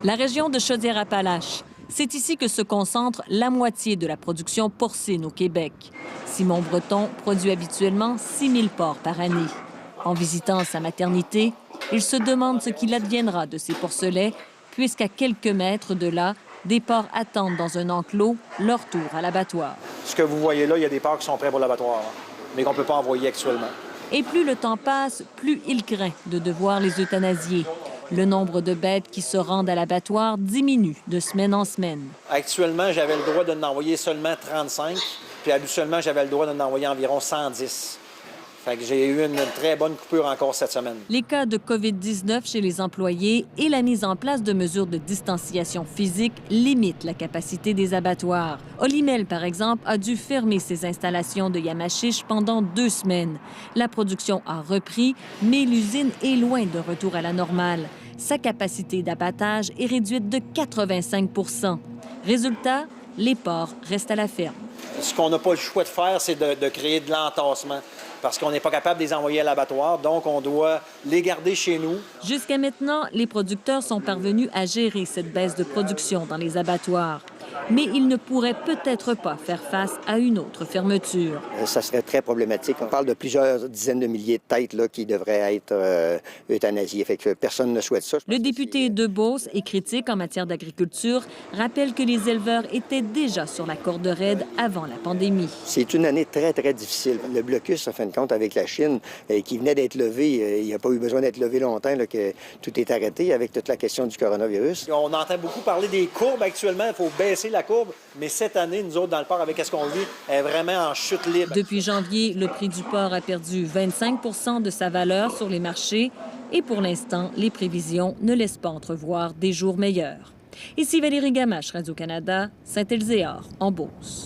La région de Chaudière-Appalaches, c'est ici que se concentre la moitié de la production porcine au Québec. Simon Breton produit habituellement 6 000 porcs par année. En visitant sa maternité, il se demande ce qu'il adviendra de ces porcelets, puisqu'à quelques mètres de là, des porcs attendent dans un enclos leur tour à l'abattoir. Ce que vous voyez là, il y a des porcs qui sont prêts pour l'abattoir, mais qu'on ne peut pas envoyer actuellement. Et plus le temps passe, plus il craint de devoir les euthanasier. Le nombre de bêtes qui se rendent à l'abattoir diminue de semaine en semaine. Actuellement, j'avais le droit de n'envoyer seulement 35, puis habituellement, j'avais le droit de n'envoyer environ 110. Fait que j'ai eu une très bonne coupure encore cette semaine. Les cas de COVID-19 chez les employés et la mise en place de mesures de distanciation physique limitent la capacité des abattoirs. Olimel, par exemple, a dû fermer ses installations de Yamachiche pendant 2 semaines. La production a repris, mais l'usine est loin de retour à la normale. Sa capacité d'abattage est réduite de 85 %. Résultat, les porcs restent à la ferme. Ce qu'on n'a pas le choix de faire, c'est de créer de l'entassement, parce qu'on n'est pas capable de les envoyer à l'abattoir, donc on doit les garder chez nous. Jusqu'à maintenant, les producteurs sont parvenus à gérer cette baisse de production dans les abattoirs. Mais ils ne pourraient peut-être pas faire face à une autre fermeture. Ça serait très problématique. On parle de plusieurs dizaines de milliers de têtes là, qui devraient être euthanasiées. Fait que personne ne souhaite ça. Le député de Beauce et critique en matière d'agriculture rappelle que les éleveurs étaient déjà sur la corde raide avant la pandémie. C'est une année très, très difficile. Le blocus, en fin de compte, avec la Chine, qui venait d'être levé, il n'y a pas eu besoin d'être levé longtemps, là, que tout est arrêté avec toute la question du coronavirus. On entend beaucoup parler des courbes actuellement. Il faut baisser la courbe. Mais cette année, nous autres, dans le port, avec ce qu'on vit, est vraiment en chute libre. Depuis janvier, le prix du porc a perdu 25 % de sa valeur sur les marchés. Et pour l'instant, les prévisions ne laissent pas entrevoir des jours meilleurs. Ici Valérie Gamache, Radio-Canada, Saint-Elzéar, en Beauce.